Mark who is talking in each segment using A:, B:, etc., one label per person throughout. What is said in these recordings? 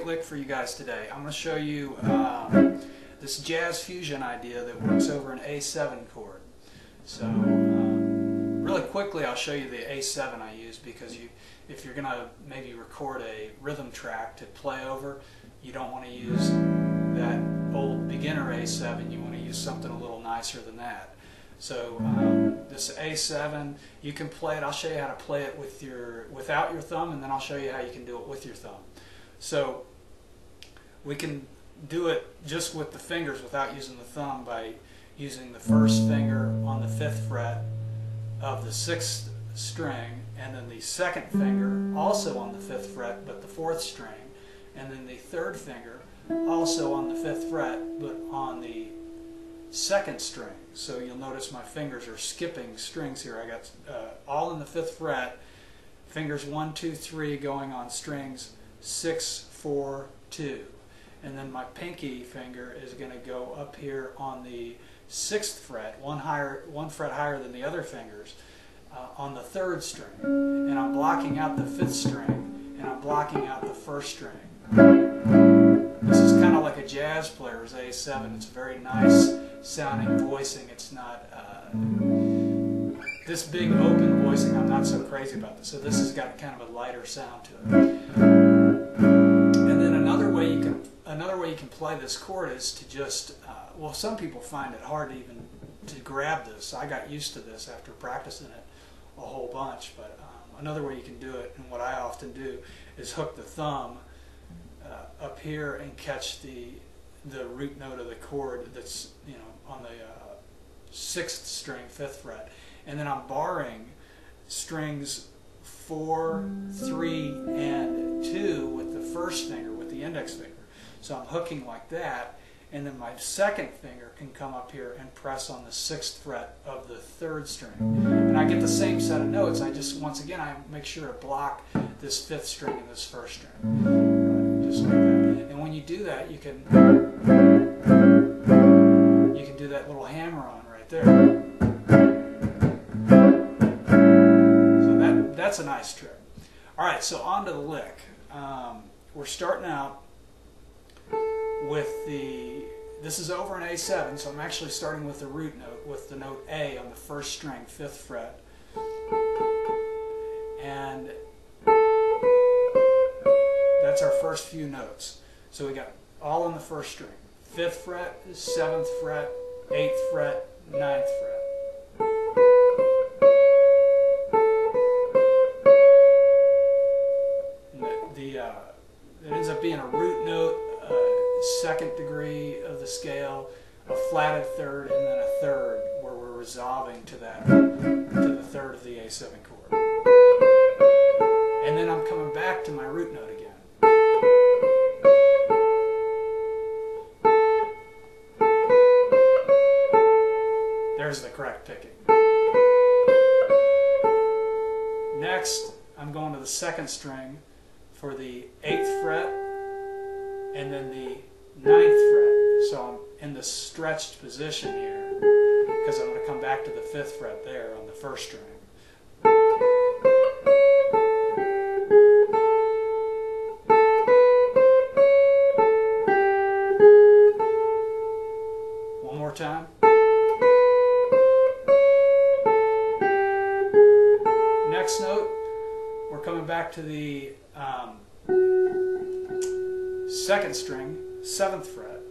A: lick for you guys today. I'm going to show you this jazz fusion idea that works over an A7 chord. So really quickly I'll show you the A7 I use, because if you're going to maybe record a rhythm track to play over, you don't want to use that old beginner A7, you want to use something a little nicer than that. So this A7, you can play it. I'll show you how to play it without your thumb, and then I'll show you how you can do it with your thumb. So we can do it just with the fingers without using the thumb by using the first finger on the 5th fret of the 6th string, and then the second finger also on the 5th fret but the 4th string, and then the third finger also on the 5th fret but on the 2nd string. So you'll notice my fingers are skipping strings here. I got all in the 5th fret, fingers 1, 2, 3 going on strings 6, 4, 2. And then my pinky finger is going to go up here on the 6th fret, one fret higher than the other fingers, on the 3rd string. And I'm blocking out the 5th string, and I'm blocking out the 1st string. This is kind of like a jazz player's A7. It's very nice sounding voicing. It's not this big open voicing. I'm not so crazy about this. So this has got kind of a lighter sound to it. And then another way you can play this chord is to just well, some people find it hard even to grab this. I got used to this after practicing it a whole bunch. But another way you can do it, and what I often do, is hook the thumb up here and catch the root note of the chord that's on the 6th string, 5th fret, and then I'm barring strings 4, 3, and 2 with the 1st finger, with the index finger. So I'm hooking like that, and then my 2nd finger can come up here and press on the 6th fret of the 3rd string, and I get the same set of notes. I just, once again, I make sure to block this 5th string and this 1st string, just like that. And when you do that, you can do that little hammer-on right there. So that's a nice trick. All right, so on to the lick. We're starting out with this is over an A7, so I'm actually starting with the root note, with the note A on the 1st string, 5th fret. And that's our first few notes. So we got all on the 1st string. 5th fret, 7th fret, 8th fret, 9th fret. It ends up being a root note, 2nd degree of the scale, a flatted 3rd, and then a 3rd, where we're resolving to the 3rd of the A7 chord. And then I'm coming back to my root note again. There's the correct picking. Next, I'm going to the 2nd string for the 8th fret and then the 9th fret. So I'm in the stretched position here, because I'm going to come back to the 5th fret there on the 1st string. One more time. Next note, we're coming back to the 2nd string, 7th fret.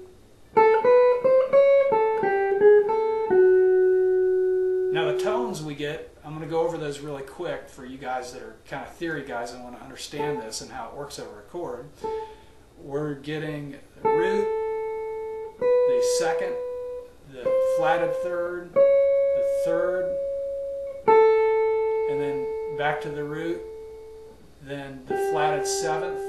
A: Now the tones we get, I'm going to go over those really quick for you guys that are kind of theory guys and want to understand this and how it works over a chord. We're getting the root, the 2nd, the flatted 3rd, the 3rd, and then back to the root, then the flatted 7th,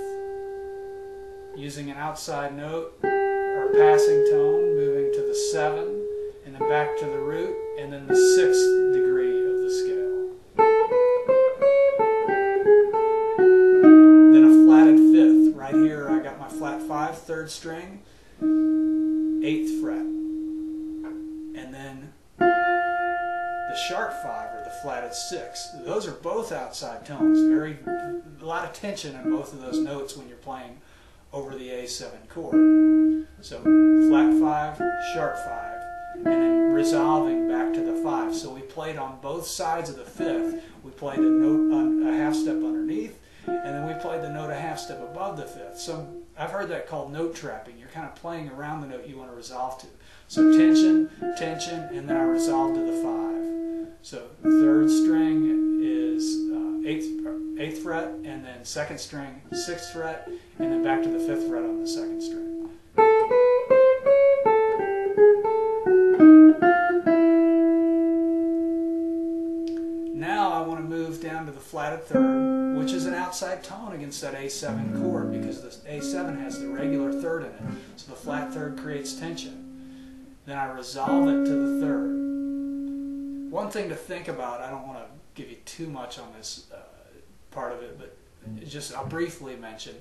A: using an outside note or passing tone, moving to the 7, and then back to the root, and then the 6th degree of the scale. Then a flatted 5th. Right here I got my flat 5, 3rd string, 8th fret, and then the sharp 5 or the flatted 6. Those are both outside tones. A lot of tension in both of those notes when you're playing over the A7 chord. So flat 5, sharp 5, and then resolving back to the 5. So we played on both sides of the 5th. We played a note a half step underneath, and then we played the note a half step above the 5th. So I've heard that called note trapping. You're kind of playing around the note you want to resolve to. So tension, tension, and then I resolve to the 5. So third string is 8th fret, and then second string 6th fret, and then back to the 5th fret on the second string. Now I want to move down to the flatted third, which is an outside tone against that A7 chord, because the A7 has the regular third in it. So the flat third creates tension. Then I resolve it to the third. One thing to think about, I don't want to give you too much on this part of it, but just I'll briefly mention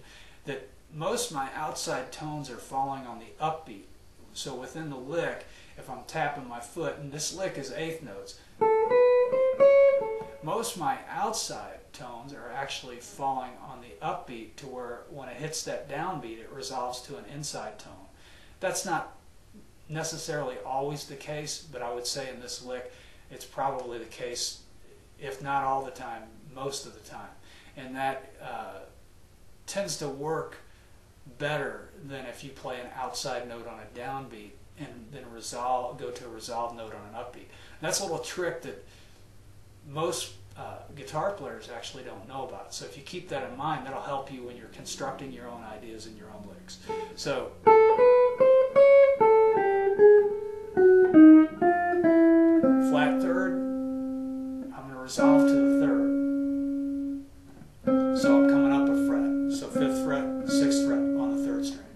A: that most of my outside tones are falling on the upbeat. So within the lick, if I'm tapping my foot, and this lick is 8th notes, most of my outside tones are actually falling on the upbeat to where when it hits that downbeat, it resolves to an inside tone. That's not necessarily always the case, but I would say in this lick, it's probably the case, if not all the time, most of the time. And that tends to work better than if you play an outside note on a downbeat and then go to a resolved note on an upbeat. And that's a little trick that most guitar players actually don't know about. So if you keep that in mind, that'll help you when you're constructing your own ideas and your own licks. So flat third, I'm going to resolve to the third. So I'm coming up a fret. So 5th fret, 6th fret on the 3rd string.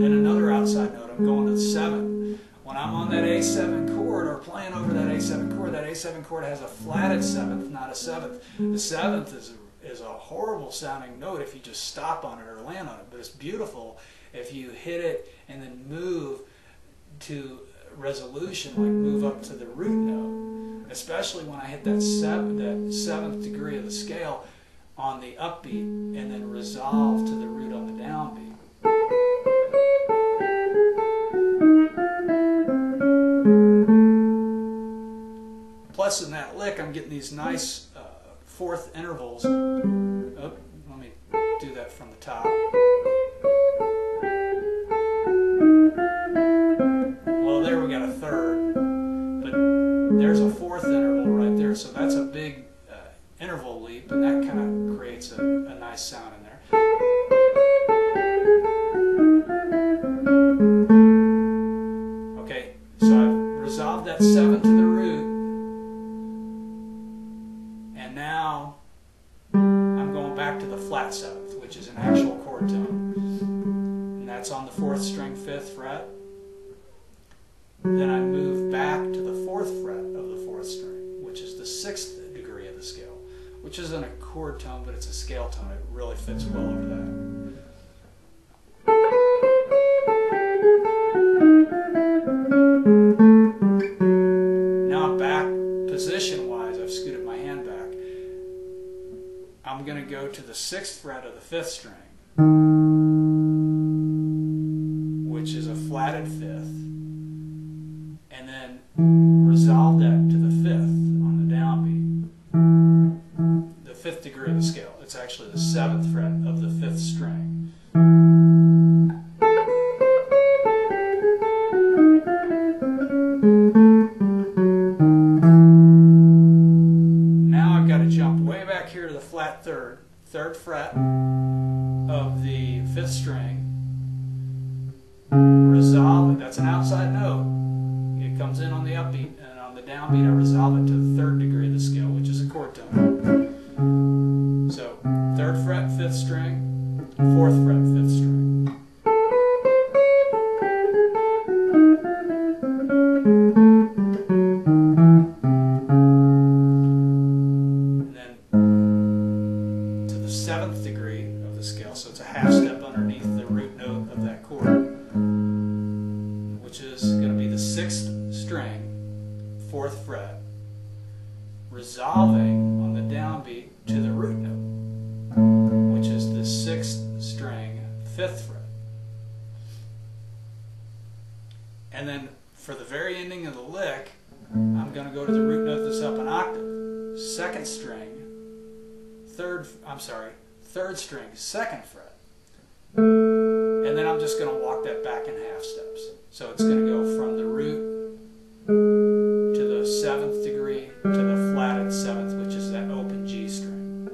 A: Then another outside note, I'm going to the 7th. When I'm on that A7 chord or playing over that A7 chord has a flatted 7th, not a 7th. The 7th is a horrible sounding note if you just stop on it or land on it, but it's beautiful if you hit it and then move to resolution, like move up to the root note, especially when I hit that 7th degree of the scale on the upbeat and then resolve to the root on the downbeat. Plus in that lick I'm getting these nice 4th intervals. Oh, let me do that from the top. Well, there we got a 3rd, but there's a 4th interval right there, so that's a big interval leap, and that kind of creates a nice sound in there. Okay, so I've resolved that 7th to the root, and now I'm going back to the flat 7th, which is an actual chord tone, and that's on the 4th string, 5th fret. Then I move back to the 4th fret of the 4th string, which is the 6th degree of the scale, which isn't a chord tone, but it's a scale tone. It really fits well over that. Now I'm back position-wise. I've scooted my hand back. I'm going to go to the 6th fret of the 5th string, which is a flatted 5th. And then resolve that to the 5th on the downbeat. The 5th degree of the scale. It's actually the 7th fret of the 5th string. Now I've got to jump way back here to the flat 3rd fret of the 5th string. Resolve it. That's an outside note. It comes in on the upbeat, and on the downbeat I resolve it to the 3rd degree of the scale, which is a chord tone. So 3rd fret, 5th string, 4th fret, 5th string. And then to the 7th degree of the scale, so it's a half step underneath the root note of that chord, which is going to be the 6th string, 4th fret, resolving on the downbeat to the root note. 3rd string, 2nd fret. And then I'm just going to walk that back in half steps. So it's going to go from the root to the 7th degree to the flatted 7th, which is that open G string.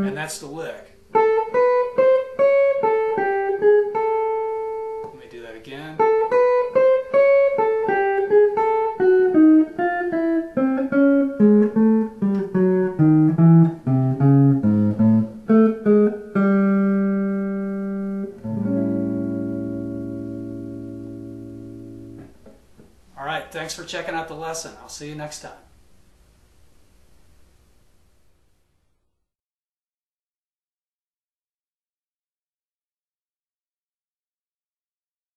A: And that's the lick. Let me do that again. All right, thanks for checking out the lesson. I'll see you next time.